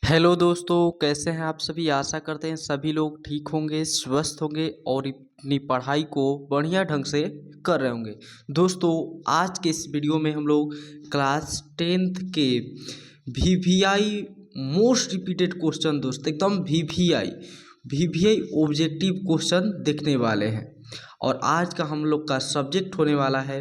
Hello दोस्तों, कैसे हैं आप सभी। आशा करते हैं सभी लोग ठीक होंगे, स्वस्थ होंगे और अपनी पढ़ाई को बढ़िया ढंग से कर रहे होंगे। दोस्तों, आज के इस वीडियो में हम लोग क्लास 10th के वीवीआई मोस्ट रिपीटेड क्वेश्चन दोस्त एकदम वीवीआई ऑब्जेक्टिव क्वेश्चन देखने वाले हैं। और आज का हम लोग का सब्जेक्ट होने वाला है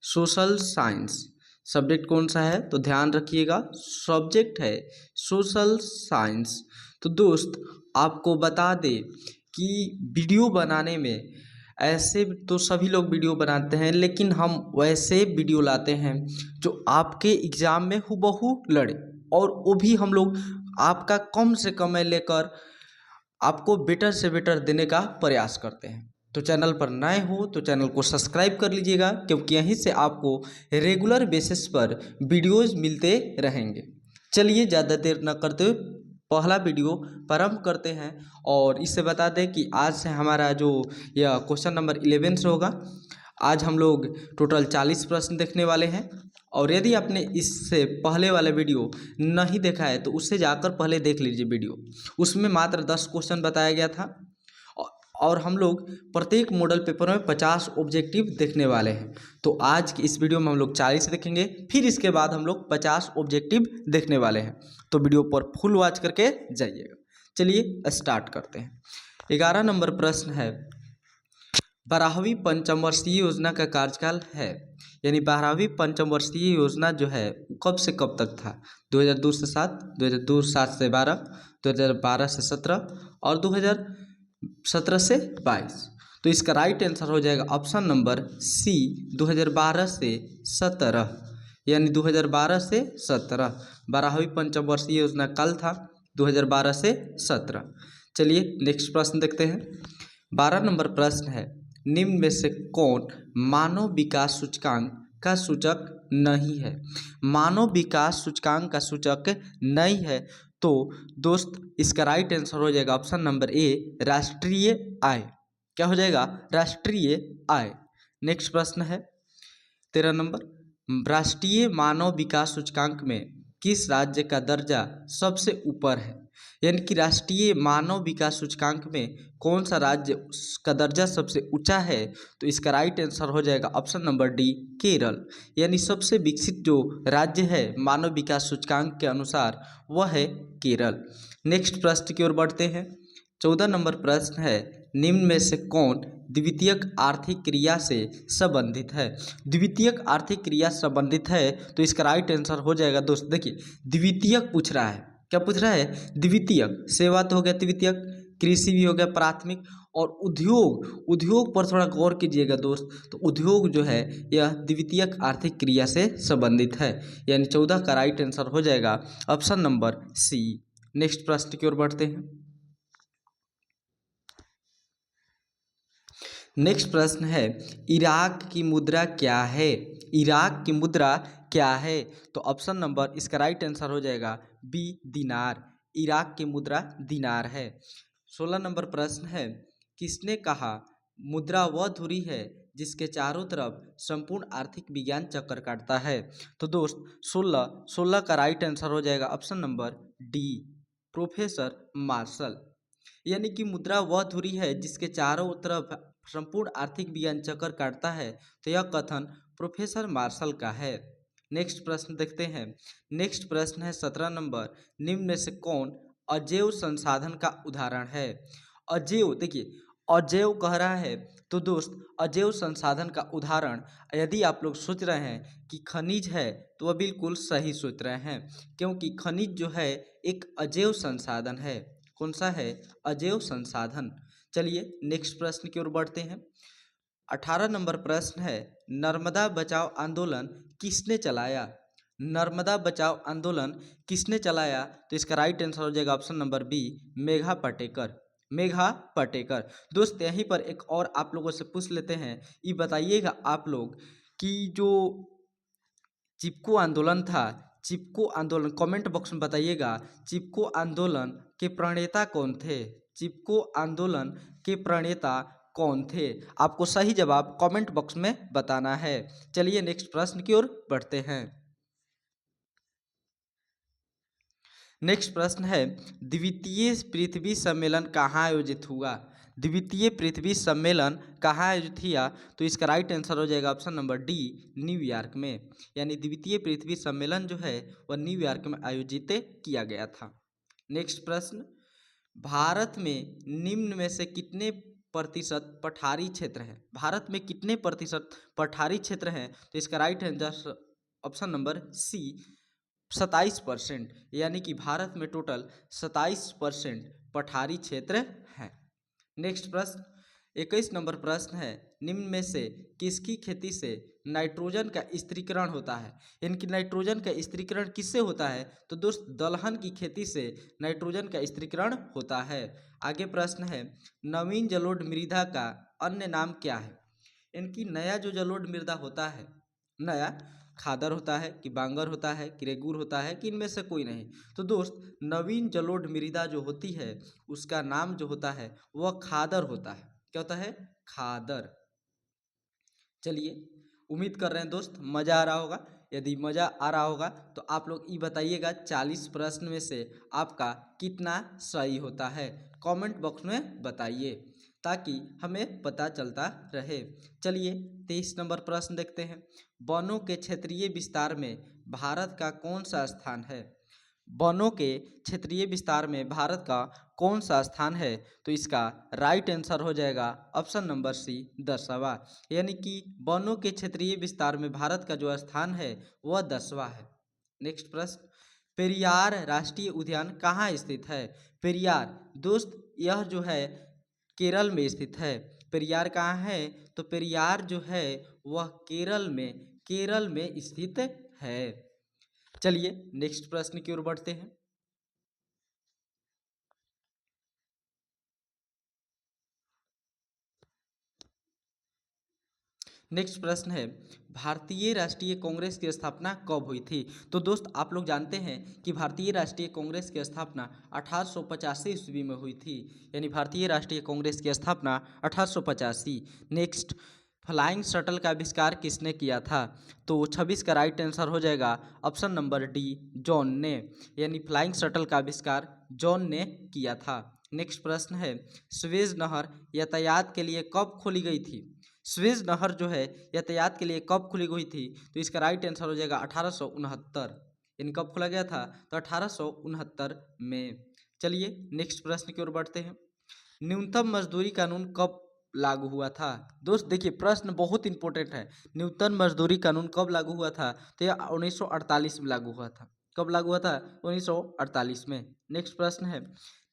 सोशल साइंस। सब्जेक्ट कौन सा है तो ध्यान रखिएगा, सब्जेक्ट है सोशल साइंस। तो दोस्त आपको बता दें कि वीडियो बनाने में ऐसे तो सभी लोग वीडियो बनाते हैं, लेकिन हम वैसे वीडियो लाते हैं जो आपके एग्ज़ाम में हूबहू लड़े, और वो भी हम लोग आपका कम से कम लेकर आपको बेटर से बेटर देने का प्रयास करते हैं। तो चैनल पर नए हो तो चैनल को सब्सक्राइब कर लीजिएगा, क्योंकि यहीं से आपको रेगुलर बेसिस पर वीडियोज़ मिलते रहेंगे। चलिए ज़्यादा देर न करते हुए पहला वीडियो प्रारंभ करते हैं। और इससे बता दें कि आज से हमारा जो यह क्वेश्चन नंबर 11 से होगा। आज हम लोग टोटल 40 प्रश्न देखने वाले हैं। और यदि आपने इससे पहले वाला वीडियो नहीं देखा है तो उससे जाकर पहले देख लीजिए वीडियो। उसमें मात्र 10 क्वेश्चन बताया गया था। और हम लोग प्रत्येक मॉडल पेपर में 50 ऑब्जेक्टिव देखने वाले हैं। तो आज की इस वीडियो में हम लोग 40 देखेंगे, फिर इसके बाद हम लोग 50 ऑब्जेक्टिव देखने वाले हैं। तो वीडियो पर फुल वॉच करके जाइएगा। चलिए स्टार्ट करते हैं। 11 नंबर प्रश्न है, 12वीं पंचवर्षीय योजना का कार्यकाल है। यानी 12वीं पंचवर्षीय योजना जो है कब से कब तक था। 2002 से 7, 2002 7 से 12, 2012 से 17 और 2017 से 22। तो इसका राइट आंसर हो जाएगा ऑप्शन नंबर सी, 2012 से 17। यानी 2012 से 17 12वीं पंचवर्षीय योजना काल था 2012 से 17। चलिए नेक्स्ट प्रश्न देखते हैं। 12 नंबर प्रश्न है, निम्न में से कौन मानव विकास सूचकांक का सूचक नहीं है। मानव विकास सूचकांक का सूचक नहीं है तो दोस्त इसका राइट आंसर हो जाएगा ऑप्शन नंबर ए, राष्ट्रीय आय। क्या हो जाएगा, राष्ट्रीय आय। नेक्स्ट प्रश्न है 13 नंबर, राष्ट्रीय मानव विकास सूचकांक में किस राज्य का दर्जा सबसे ऊपर है। यानी कि राष्ट्रीय मानव विकास सूचकांक में कौन सा राज्य का दर्जा सबसे ऊंचा है। तो इसका राइट आंसर हो जाएगा ऑप्शन नंबर डी, केरल। यानी सबसे विकसित जो राज्य है मानव विकास सूचकांक के अनुसार वह है केरल। नेक्स्ट प्रश्न की ओर बढ़ते हैं। 14 नंबर प्रश्न है, निम्न में से कौन द्वितीयक आर्थिक क्रिया से संबंधित है। द्वितीयक आर्थिक क्रिया संबंधित है तो इसका राइट आंसर हो जाएगा दोस्त, देखिए द्वितीयक पूछ रहा है। क्या पूछ रहा है, द्वितीयक। सेवा तो हो गया द्वितीयक, कृषि भी हो गया प्राथमिक, और उद्योग पर थोड़ा गौर कीजिएगा दोस्त। तो उद्योग जो है यह द्वितीयक आर्थिक क्रिया से संबंधित है। यानी 14 का राइट आंसर हो जाएगा ऑप्शन नंबर सी। नेक्स्ट प्रश्न की ओर बढ़ते हैं। नेक्स्ट प्रश्न है, इराक की मुद्रा क्या है। इराक की मुद्रा क्या है। तो ऑप्शन नंबर इसका राइट आंसर हो जाएगा बी, दिनार। इराक की मुद्रा दिनार है। 16 नंबर प्रश्न है, किसने कहा मुद्रा वह धुरी है जिसके चारों तरफ संपूर्ण आर्थिक विज्ञान चक्कर काटता है। तो दोस्त 16 का राइट आंसर हो जाएगा option number D, professor Marshall. यानी कि मुद्रा वह धुरी है जिसके चारों तरफ संपूर्ण आर्थिक विज्ञान चक्कर काटता है। तो यह कथन प्रोफेसर मार्शल का है। नेक्स्ट प्रश्न देखते हैं। नेक्स्ट प्रश्न है 17 नंबर, निम्न में से कौन अजैव संसाधन का उदाहरण है। अजैव, देखिए अजैव कह रहा है तो दोस्त अजैव संसाधन का उदाहरण, यदि आप लोग सोच रहे हैं कि खनिज है तो वह बिल्कुल सही सोच रहे हैं, क्योंकि खनिज जो है एक अजैव संसाधन है। कौन सा है, अजैव संसाधन। चलिए नेक्स्ट प्रश्न की ओर बढ़ते हैं। 18 नंबर प्रश्न है, नर्मदा बचाओ आंदोलन किसने चलाया। नर्मदा बचाओ आंदोलन किसने चलाया। तो इसका राइट आंसर हो जाएगा option number B, Megha Patekar. Megha Patekar. दोस्त यहीं पर एक और आप लोगों से पूछ लेते हैं, ये बताइएगा आप लोग कि जो चिपको आंदोलन था, चिपको आंदोलन कमेंट बॉक्स में बताइएगा, चिपको आंदोलन के प्रणेता कौन थे। चिपको आंदोलन के प्रणेता कौन थे। आपको सही जवाब कमेंट बॉक्स में बताना है। चलिए नेक्स्ट प्रश्न की ओर बढ़ते हैं। नेक्स्ट प्रश्न है, द्वितीय पृथ्वी सम्मेलन कहाँ आयोजित हुआ? द्वितीय पृथ्वी सम्मेलन कहाँ आयोजित हुआ? तो इसका राइट आंसर हो जाएगा ऑप्शन नंबर डी, न्यूयॉर्क में। यानी द्वितीय पृथ्वी सम्मेलन जो है वह न्यूयॉर्क में आयोजित किया गया था। नेक्स्ट प्रश्न, भारत में निम्न में से कितने प्रतिशत पठारी क्षेत्र है? भारत में कितने प्रतिशत पठारी क्षेत्र हैं? तो इसका right answer option number C, 27%। यानी कि भारत में टोटल 27% पठारी क्षेत्र हैं। नेक्स्ट प्रश्न, 21 नंबर प्रश्न है, निम्न में से किसकी खेती से नाइट्रोजन का स्त्रीकरण होता है? इनकी नाइट्रोजन का स्त्रीकरण किससे होता है? तो दोस्त दलहन की खेती से नाइट्रोजन का स्त्रीकरण होता है। आगे प्रश्न है, नवीन जलोढ़ मृदा का अन्य नाम क्या है? इनकी नया जो जलोढ़ मृदा होता है, नया खादर होता है कि बांगर होता है कि रेगूर होता है कि इनमें से कोई नहीं? तो दोस्त नवीन जलोढ़ मृदा जो होती है उसका नाम जो होता है वह खादर होता है। क्या होता है? खादर। चलिए, उम्मीद कर रहे हैं दोस्त मज़ा आ रहा होगा। यदि मज़ा आ रहा होगा तो आप लोग ये बताइएगा 40 प्रश्न में से आपका कितना सही होता है, कमेंट बॉक्स में बताइए ताकि हमें पता चलता रहे। चलिए 23 नंबर प्रश्न देखते हैं, वनों के क्षेत्रीय विस्तार में भारत का कौन सा स्थान है? वनों के क्षेत्रीय विस्तार में भारत का कौन सा स्थान है? तो इसका राइट आंसर हो जाएगा ऑप्शन नंबर सी, 10वां। यानी कि वनों के क्षेत्रीय विस्तार में भारत का जो स्थान है वह 10वां है। नेक्स्ट प्रश्न, पेरियार राष्ट्रीय उद्यान कहाँ स्थित है? पेरियार दोस्त यह जो है केरल में स्थित है। पेरियार कहाँ है? तो पेरियार जो है वह केरल में स्थित है। चलिए नेक्स्ट प्रश्न की ओर बढ़ते हैं। नेक्स्ट प्रश्न है, भारतीय राष्ट्रीय कांग्रेस की स्थापना कब हुई थी? तो दोस्त आप लोग जानते हैं कि भारतीय राष्ट्रीय कांग्रेस की स्थापना 1885 ईस्वी में हुई थी। यानी भारतीय राष्ट्रीय कांग्रेस की स्थापना 1885। नेक्स्ट, फ्लाइंग शटल का आविष्कार किसने किया था? तो 26 का राइट आंसर हो जाएगा ऑप्शन नंबर डी, जॉन ने। यानी फ्लाइंग शटल का आविष्कार जॉन ने किया था। नेक्स्ट प्रश्न है, सुएज नहर यातायात के लिए कब खोली गई थी? सुएज नहर जो है यातायात के लिए कब खुली हुई थी? तो इसका राइट आंसर हो जाएगा 1869। इन कब खोला गया था? तो 1869 में। चलिए नेक्स्ट प्रश्न की ओर बढ़ते हैं, न्यूनतम मजदूरी कानून कब लागू हुआ था? दोस्त देखिए प्रश्न बहुत इंपॉर्टेंट है। न्यूनतम मजदूरी कानून कब लागू हुआ था? तो यह 1948 में लागू हुआ था। कब लागू हुआ था? 1948 में। नेक्स्ट प्रश्न है,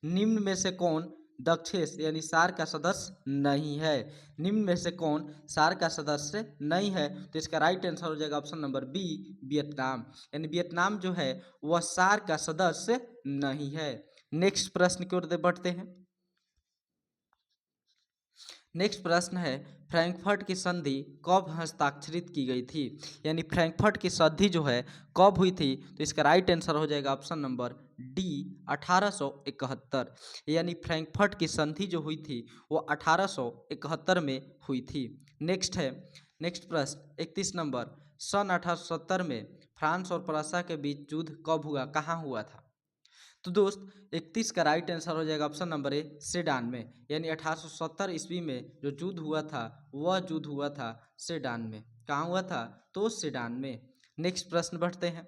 निम्न में से कौन दक्षेस यानी सार का सदस्य नहीं है? निम्न में से कौन सार का सदस्य नहीं है? तो इसका राइट आंसर हो जाएगा ऑप्शन नंबर बी, वियतनाम। यानी वियतनाम जो है वह सार का सदस्य नहीं है। नेक्स्ट प्रश्न की ओर बढ़ते हैं। नेक्स्ट प्रश्न है, फ्रैंकफर्ट की संधि कब हस्ताक्षरित की गई थी? यानी फ्रैंकफर्ट की संधि जो है कब हुई थी? तो इसका राइट आंसर हो जाएगा ऑप्शन नंबर डी, 1871। यानी फ्रैंकफर्ट की संधि जो हुई थी वो 1871 में हुई थी। नेक्स्ट प्रश्न 31 नंबर, सन 1870 में फ्रांस और प्रुसिया के बीच युद्ध कब हुआ, कहाँ हुआ था? तो दोस्त 31 का राइट आंसर हो जाएगा ऑप्शन नंबर ए, सेडान में। यानी 1870 ईस्वी में जो युद्ध हुआ था वह युद्ध हुआ था सेडान में। कहाँ हुआ था? तो सेडान में। नेक्स्ट प्रश्न बढ़ते हैं,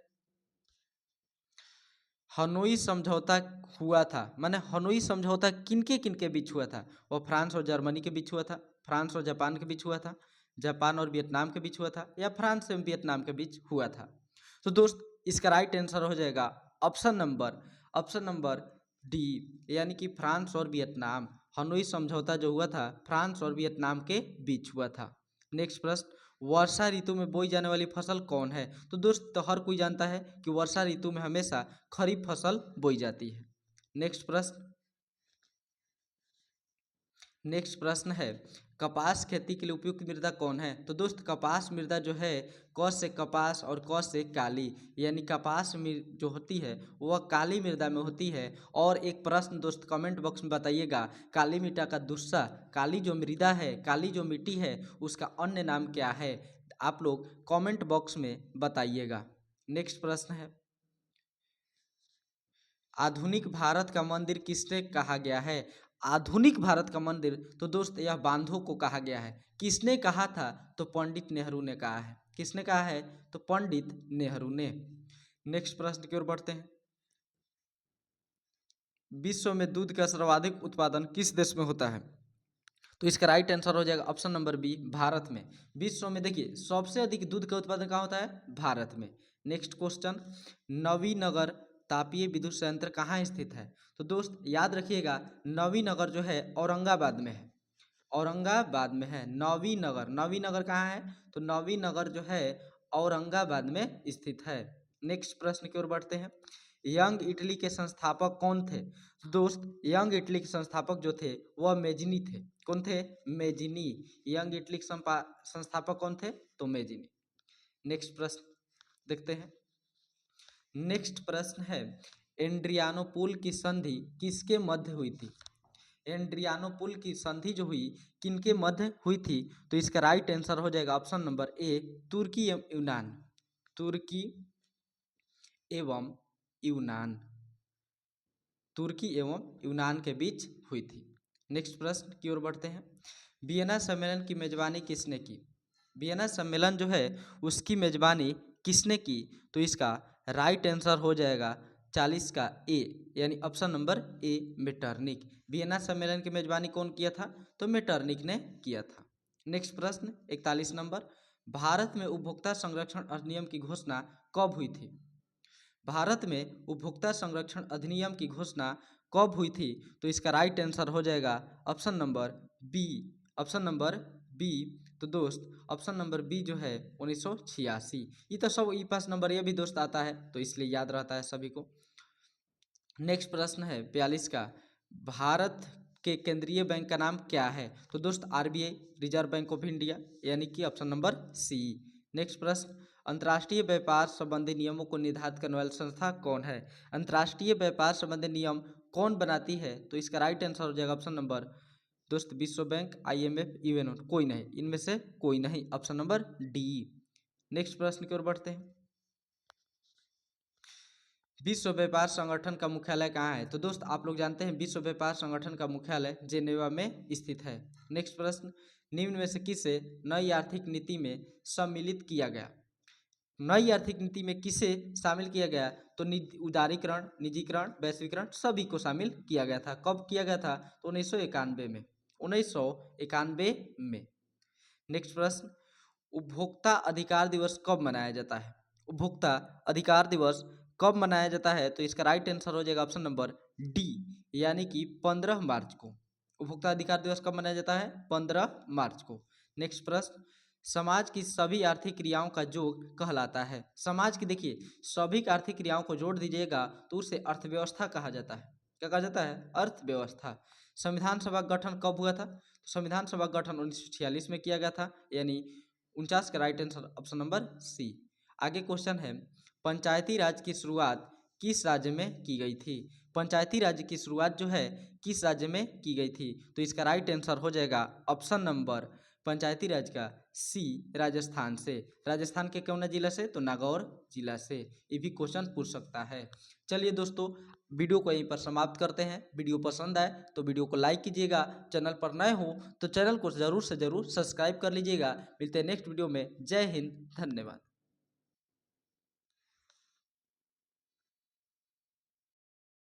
हनोई समझौता हुआ था, माने हनोई समझौता किनके किनके बीच हुआ था? वह फ्रांस और जर्मनी के बीच हुआ था, फ्रांस और जापान के बीच हुआ था, जापान और वियतनाम के बीच हुआ था, या फ्रांस एवं वियतनाम के बीच हुआ था? तो दोस्त इसका राइट आंसर हो जाएगा ऑप्शन नंबर डी, यानी कि फ्रांस और वियतनाम। हनोई समझौता जो हुआ था फ्रांस और वियतनाम के बीच हुआ था। नेक्स्ट प्रश्न, वर्षा ऋतु में बोई जाने वाली फसल कौन है? तो दोस्त तो हर कोई जानता है कि वर्षा ऋतु में हमेशा खरीफ फसल बोई जाती है। नेक्स्ट प्रश्न है, कपास खेती के लिए उपयुक्त मृदा कौन है? तो दोस्त कपास मृदा जो है क से कपास और क से काली, यानी कपास जो होती है वह काली मृदा में होती है। और एक प्रश्न दोस्त कमेंट बॉक्स में बताइएगा, काली मिट्टी का दूसरा काली जो मृदा है, काली जो मिट्टी है उसका अन्य नाम क्या है? आप लोग कमेंट बॉक्स में बताइएगा। नेक्स्ट प्रश्न है, आधुनिक भारत का मंदिर किसने कहा गया है? आधुनिक भारत का मंदिर तो दोस्त यह बांधों को कहा गया है। किसने कहा था? तो पंडित नेहरू ने कहा है। किसने कहा है? तो पंडित नेहरू ने। नेक्स्ट प्रश्न की ओर बढ़ते हैं। विश्व में दूध का सर्वाधिक उत्पादन किस देश में होता है? तो इसका राइट आंसर हो जाएगा ऑप्शन नंबर बी, भारत में। विश्व में देखिए सबसे अधिक दूध का उत्पादन कहाँ होता है? भारत में। नेक्स्ट क्वेश्चन, नवीनगर तापीय विद्युत संयंत्र कहाँ स्थित है? तो दोस्त याद रखिएगा, नवीनगर जो है औरंगाबाद में है। औरंगाबाद में है नवीनगर। नवीनगर कहाँ है? तो नवीनगर जो है औरंगाबाद में स्थित है। नेक्स्ट प्रश्न की ओर बढ़ते हैं। यंग इटली के संस्थापक कौन थे? दोस्त यंग इटली के संस्थापक जो थे वह मेजिनी थे। कौन थे? मेजिनी। यंग इटली के संस्थापक कौन थे? तो मेजिनी। नेक्स्ट प्रश्न देखते हैं। नेक्स्ट प्रश्न है, एड्रियानोपुल की संधि किसके मध्य हुई थी? एड्रियानोपुल की संधि जो हुई किनके मध्य हुई थी? तो इसका राइट आंसर हो जाएगा ऑप्शन नंबर ए, तुर्की एवं यूनान। तुर्की एवं यूनान। तुर्की एवं यूनान के बीच हुई थी। नेक्स्ट प्रश्न की ओर बढ़ते हैं। वियना सम्मेलन की मेजबानी किसने की? वियना सम्मेलन जो है उसकी मेजबानी किसने की? तो इसका राइट आंसर हो जाएगा 40 का ए, यानी option number A, Metternich. Vienna सम्मेलन की मेजबानी कौन किया था? तो मेटरनिक ने किया था। नेक्स्ट प्रश्न 41 नंबर, भारत में उपभोक्ता संरक्षण अधिनियम की घोषणा कब हुई थी? भारत में उपभोक्ता संरक्षण अधिनियम की घोषणा कब हुई थी? तो इसका राइट आंसर हो जाएगा option number B. Option number B. तो दोस्त ऑप्शन नंबर बी जो है 1986। ये तो सब ई पास नंबर ये भी दोस्त आता है तो इसलिए याद रहता है सभी को। नेक्स्ट प्रश्न है 42 का, भारत के केंद्रीय बैंक का नाम क्या है? तो दोस्त RBI, reserve bank of India, यानी कि ऑप्शन नंबर सी। नेक्स्ट प्रश्न, अंतर्राष्ट्रीय व्यापार संबंधी नियमों को निर्धारित करने वाली संस्था कौन है? अंतर्राष्ट्रीय व्यापार संबंधी नियम कौन बनाती है? तो इसका राइट आंसर हो जाएगा ऑप्शन नंबर दोस्त विश्व बैंक, IMF, यूएनओ, कोई नहीं, इनमें से कोई नहीं, ऑप्शन नंबर डी। नेक्स्ट प्रश्न की ओर बढ़ते हैं। विश्व व्यापार संगठन का मुख्यालय कहाँ है? तो दोस्त आप लोग जानते हैं विश्व व्यापार संगठन का मुख्यालय जेनेवा में स्थित है। नेक्स्ट प्रश्न, निम्न में से किसे नई आर्थिक नीति में सम्मिलित किया गया? नई आर्थिक नीति में किसे शामिल किया गया? तो उदारीकरण, निजीकरण, वैश्वीकरण सभी को शामिल किया गया था। कब किया गया था? तो 1991 में। 1991 में। नेक्स्ट प्रश्न, उपभोक्ता अधिकार दिवस कब मनाया जाता है? उपभोक्ता अधिकार दिवस कब मनाया जाता है? तो इसका राइट आंसर हो जाएगा ऑप्शन नंबर डी, यानी कि 15 मार्च को। उपभोक्ता अधिकार दिवस कब मनाया जाता है? 15 मार्च को। नेक्स्ट प्रश्न, समाज की सभी आर्थिक क्रियाओं का योग कहलाता है। समाज की देखिए सभी आर्थिक क्रियाओं को जोड़ दीजिएगा तो उसे अर्थव्यवस्था कहा जाता है। क्या कहा जाता है? अर्थव्यवस्था। संविधान सभा गठन कब हुआ था? संविधान सभा गठन 1946 में किया गया था, यानी 49 का right answer option number C. आगे क्वेश्चन है, पंचायती राज की शुरुआत किस राज्य में की गई थी? पंचायती राज की शुरुआत जो है किस राज्य में की गई थी? तो इसका राइट आंसर हो जाएगा ऑप्शन नंबर पंचायती राज का सी, राजस्थान से। राजस्थान के कौन जिला से? तो नागौर जिला से। ये भी क्वेश्चन पूछ सकता है। चलिए दोस्तों, वीडियो को यहीं पर समाप्त करते हैं। वीडियो पसंद आए तो वीडियो को लाइक कीजिएगा, चैनल पर नए हो तो चैनल को ज़रूर से ज़रूर सब्सक्राइब कर लीजिएगा। मिलते हैं नेक्स्ट वीडियो में। जय हिंद, धन्यवाद।